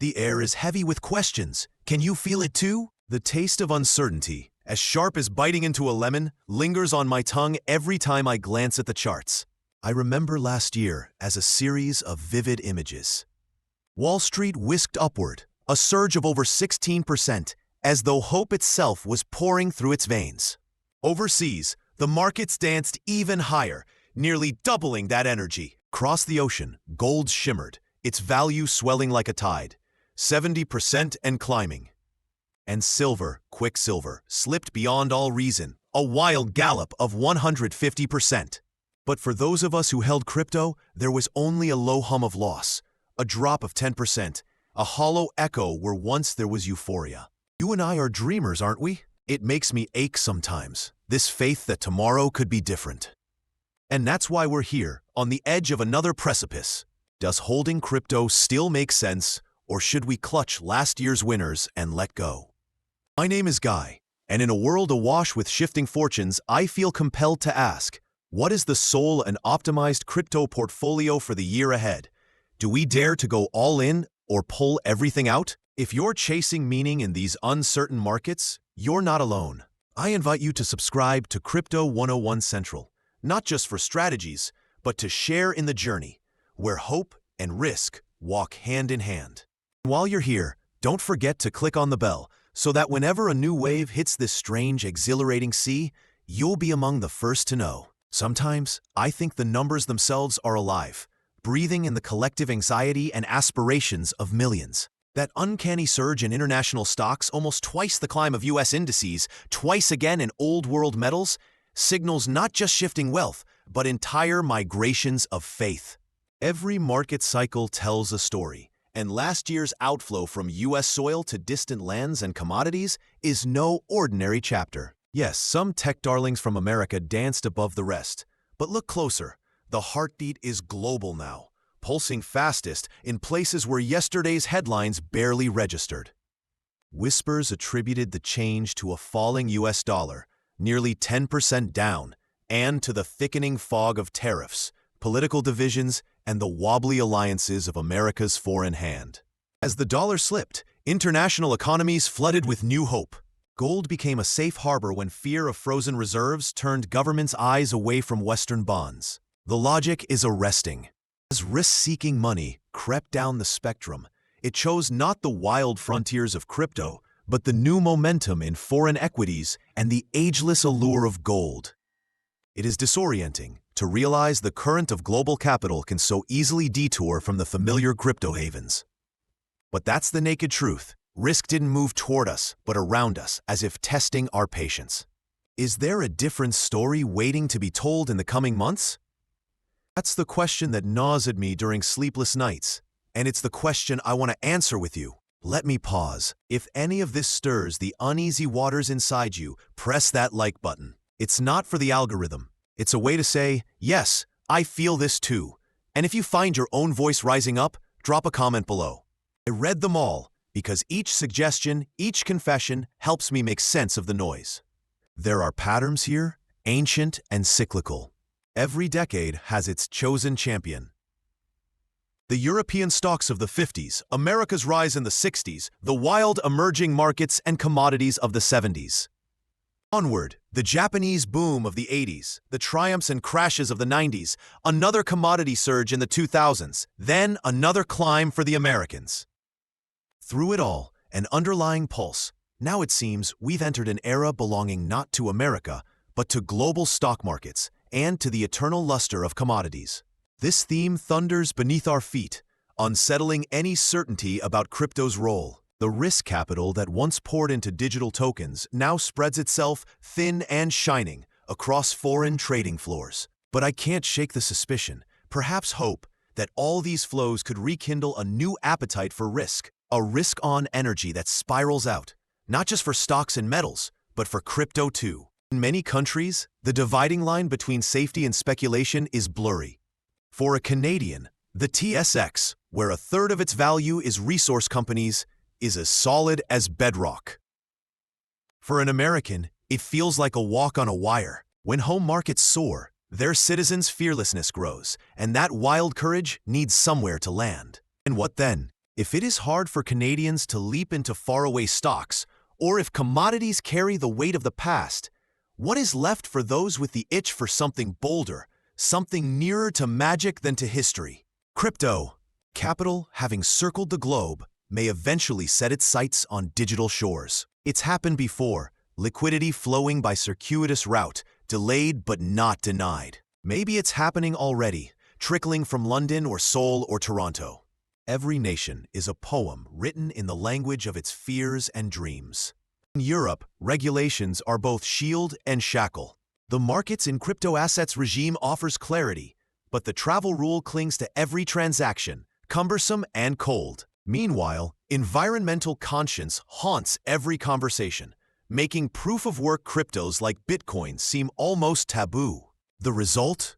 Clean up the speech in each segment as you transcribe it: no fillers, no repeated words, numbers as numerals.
The air is heavy with questions. Can you feel it too? The taste of uncertainty, as sharp as biting into a lemon, lingers on my tongue every time I glance at the charts. I remember last year as a series of vivid images. Wall Street whisked upward, a surge of over 16%, as though hope itself was pouring through its veins. Overseas, the markets danced even higher, nearly doubling that energy. Across the ocean, gold shimmered, its value swelling like a tide, 70% and climbing. And silver, quicksilver, slipped beyond all reason, a wild gallop of 150%. But for those of us who held crypto, there was only a low hum of loss, a drop of 10%, a hollow echo where once there was euphoria. You and I are dreamers, aren't we? It makes me ache sometimes, this faith that tomorrow could be different. And that's why we're here, on the edge of another precipice. Does holding crypto still make sense, or should we clutch last year's winners and let go? My name is Guy, and in a world awash with shifting fortunes, I feel compelled to ask, what is the soul and optimized crypto portfolio for the year ahead? Do we dare to go all in or pull everything out? If you're chasing meaning in these uncertain markets, you're not alone. I invite you to subscribe to Crypto 101 Central, not just for strategies, but to share in the journey, where hope and risk walk hand in hand. While you're here, don't forget to click on the bell so that whenever a new wave hits this strange, exhilarating sea, you'll be among the first to know. Sometimes, I think the numbers themselves are alive, breathing in the collective anxiety and aspirations of millions. That uncanny surge in international stocks, almost twice the climb of U.S. indices, twice again in old-world metals, signals not just shifting wealth, but entire migrations of faith. Every market cycle tells a story, and last year's outflow from U.S. soil to distant lands and commodities is no ordinary chapter. Yes, some tech darlings from America danced above the rest, but look closer. The heartbeat is global now, pulsing fastest in places where yesterday's headlines barely registered. Whispers attributed the change to a falling U.S. dollar, nearly 10% down, and to the thickening fog of tariffs, political divisions, and the wobbly alliances of America's foreign hand. As the dollar slipped, international economies flooded with new hope. Gold became a safe harbor when fear of frozen reserves turned governments' eyes away from Western bonds. The logic is arresting. As risk-seeking money crept down the spectrum, it chose not the wild frontiers of crypto, but the new momentum in foreign equities and the ageless allure of gold. It is disorienting to realize the current of global capital can so easily detour from the familiar crypto havens. But that's the naked truth. Risk didn't move toward us, but around us, as if testing our patience. Is there a different story waiting to be told in the coming months? That's the question that gnaws at me during sleepless nights, and it's the question I want to answer with you. Let me pause. If any of this stirs the uneasy waters inside you, press that like button. It's not for the algorithm. It's a way to say, yes, I feel this too. And if you find your own voice rising up, drop a comment below. I read them all, because each suggestion, each confession helps me make sense of the noise. There are patterns here, ancient and cyclical. Every decade has its chosen champion. The European stocks of the 50s, America's rise in the 60s, the wild emerging markets and commodities of the 70s. Onward, the Japanese boom of the 80s, the triumphs and crashes of the 90s, another commodity surge in the 2000s, then another climb for the Americans. Through it all, an underlying pulse. Now it seems we've entered an era belonging not to America, but to global stock markets and to the eternal luster of commodities. This theme thunders beneath our feet, unsettling any certainty about crypto's role. The risk capital that once poured into digital tokens now spreads itself thin and shining across foreign trading floors. But I can't shake the suspicion, perhaps hope, that all these flows could rekindle a new appetite for risk, a risk-on energy that spirals out, not just for stocks and metals, but for crypto too. In many countries, the dividing line between safety and speculation is blurry. For a Canadian, the TSX, where a third of its value is resource companies, is as solid as bedrock. For an American, it feels like a walk on a wire. When home markets soar, their citizens' fearlessness grows, and that wild courage needs somewhere to land. And what then? If it is hard for Canadians to leap into faraway stocks, or if commodities carry the weight of the past, what is left for those with the itch for something bolder, something nearer to magic than to history? Crypto. Capital, having circled the globe, may eventually set its sights on digital shores. It's happened before, liquidity flowing by circuitous route, delayed but not denied. Maybe it's happening already, trickling from London or Seoul or Toronto. Every nation is a poem written in the language of its fears and dreams. In Europe, regulations are both shield and shackle. The markets in crypto assets regime offers clarity, but the travel rule clings to every transaction, cumbersome and cold. Meanwhile, environmental conscience haunts every conversation, making proof-of-work cryptos like Bitcoin seem almost taboo. The result?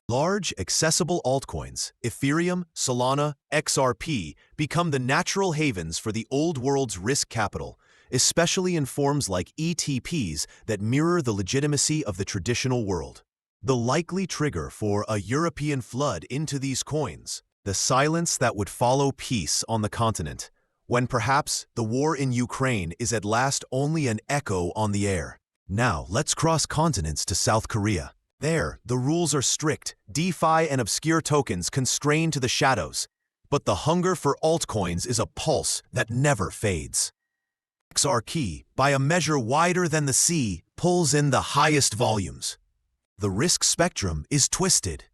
Large, accessible altcoins, Ethereum, Solana, XRP, become the natural havens for the old world's risk capital, especially in forms like ETPs that mirror the legitimacy of the traditional world. The likely trigger for a European flood into these coins, the silence that would follow peace on the continent, when perhaps the war in Ukraine is at last only an echo on the air. Now, let's cross continents to South Korea. There, the rules are strict, DeFi and obscure tokens constrained to the shadows, but the hunger for altcoins is a pulse that never fades. XRP, by a measure wider than the sea, pulls in the highest volumes. The risk spectrum is twisted.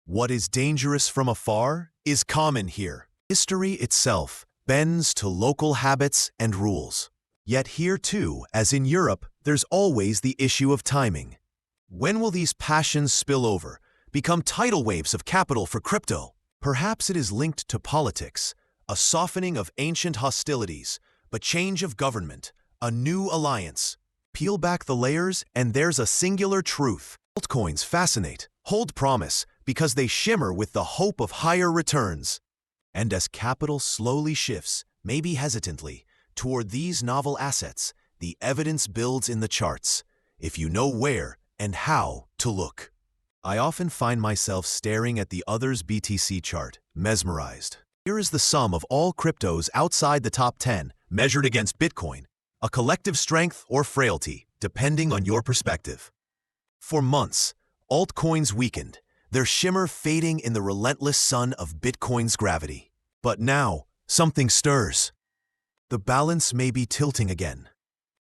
What is dangerous from afar is common here. History itself bends to local habits and rules. Yet here too, as in Europe, there's always the issue of timing. When will these passions spill over, become tidal waves of capital for crypto? Perhaps it is linked to politics, a softening of ancient hostilities, but change of government, a new alliance. Peel back the layers and there's a singular truth. Altcoins fascinate, hold promise, because they shimmer with the hope of higher returns. And as capital slowly shifts, maybe hesitantly, toward these novel assets, the evidence builds in the charts, if you know where and how to look. I often find myself staring at the other's BTC chart, mesmerized. Here is the sum of all cryptos outside the top 10, measured against Bitcoin, a collective strength or frailty, depending on your perspective. For months, altcoins weakened, their shimmer fading in the relentless sun of Bitcoin's gravity. But now, something stirs. The balance may be tilting again.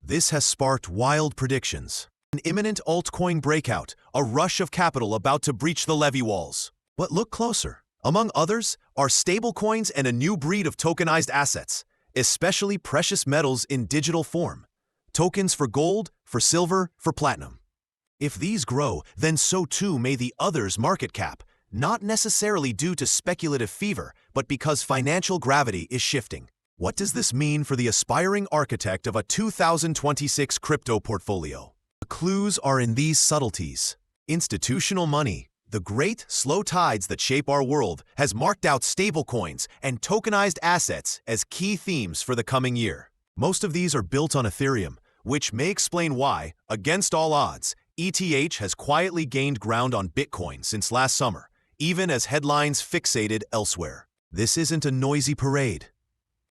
This has sparked wild predictions. An imminent altcoin breakout, a rush of capital about to breach the levee walls. But look closer. Among others are stablecoins and a new breed of tokenized assets, especially precious metals in digital form. Tokens for gold, for silver, for platinum. If these grow, then so too may the others' market cap, not necessarily due to speculative fever, but because financial gravity is shifting. What does this mean for the aspiring architect of a 2026 crypto portfolio? The clues are in these subtleties. Institutional money, the great slow tides that shape our world, has marked out stablecoins and tokenized assets as key themes for the coming year. Most of these are built on Ethereum, which may explain why, against all odds, ETH has quietly gained ground on Bitcoin since last summer, even as headlines fixated elsewhere. This isn't a noisy parade.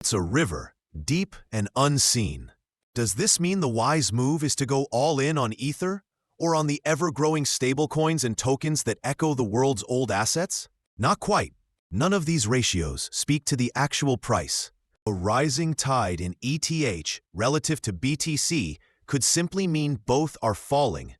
It's a river, deep and unseen. Does this mean the wise move is to go all in on Ether, or on the ever-growing stablecoins and tokens that echo the world's old assets? Not quite. None of these ratios speak to the actual price. A rising tide in ETH relative to BTC could simply mean both are falling,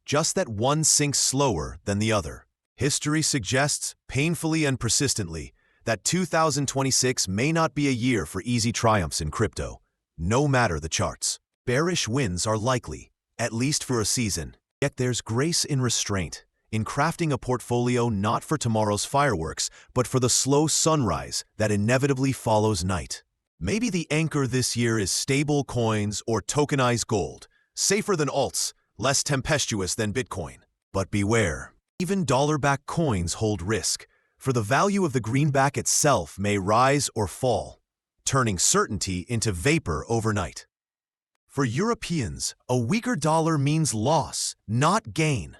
just that one sinks slower than the other. History suggests, painfully and persistently, that 2026 may not be a year for easy triumphs in crypto, no matter the charts. Bearish winds are likely, at least for a season. Yet there's grace in restraint, in crafting a portfolio not for tomorrow's fireworks, but for the slow sunrise that inevitably follows night. Maybe the anchor this year is stable coins or tokenized gold, safer than alts, less tempestuous than Bitcoin. But beware, even dollar-backed coins hold risk, for the value of the greenback itself may rise or fall, turning certainty into vapor overnight. For Europeans, a weaker dollar means loss, not gain.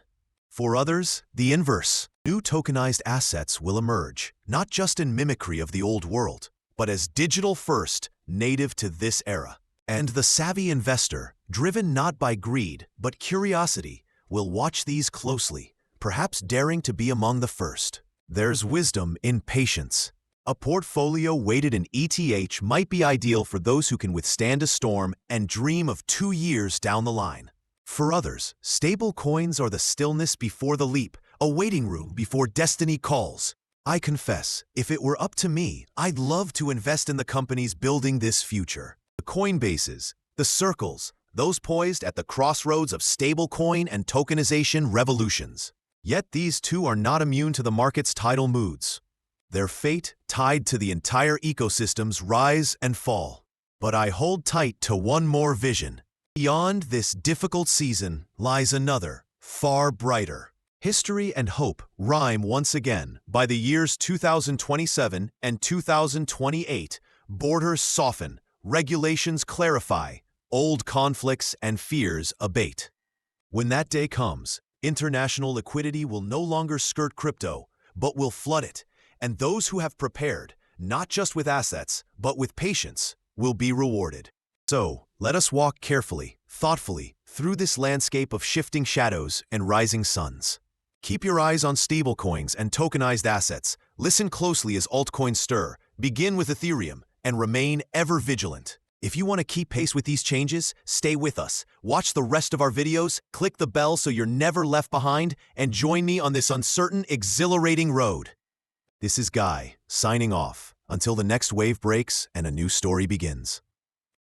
For others, the inverse. New tokenized assets will emerge, not just in mimicry of the old world, but as digital-first, native to this era. And the savvy investor, driven not by greed but curiosity, will watch these closely, perhaps daring to be among the first. There's wisdom in patience. A portfolio weighted in ETH might be ideal for those who can withstand a storm and dream of 2 years down the line. For others, stable coins are the stillness before the leap, a waiting room before destiny calls. I confess, if it were up to me, I'd love to invest in the companies building this future. The Coinbases, the Circles, those poised at the crossroads of stablecoin and tokenization revolutions. Yet these too are not immune to the market's tidal moods. Their fate tied to the entire ecosystem's rise and fall. But I hold tight to one more vision. Beyond this difficult season lies another, far brighter. History and hope rhyme once again. By the years 2027 and 2028, borders soften, regulations clarify, old conflicts and fears abate. When that day comes, international liquidity will no longer skirt crypto, but will flood it, and those who have prepared, not just with assets, but with patience, will be rewarded. So, let us walk carefully, thoughtfully, through this landscape of shifting shadows and rising suns. Keep your eyes on stablecoins and tokenized assets. Listen closely as altcoins stir. Begin with Ethereum and remain ever vigilant. If you want to keep pace with these changes, stay with us. Watch the rest of our videos, click the bell so you're never left behind, and join me on this uncertain, exhilarating road. This is Guy, signing off. Until the next wave breaks and a new story begins.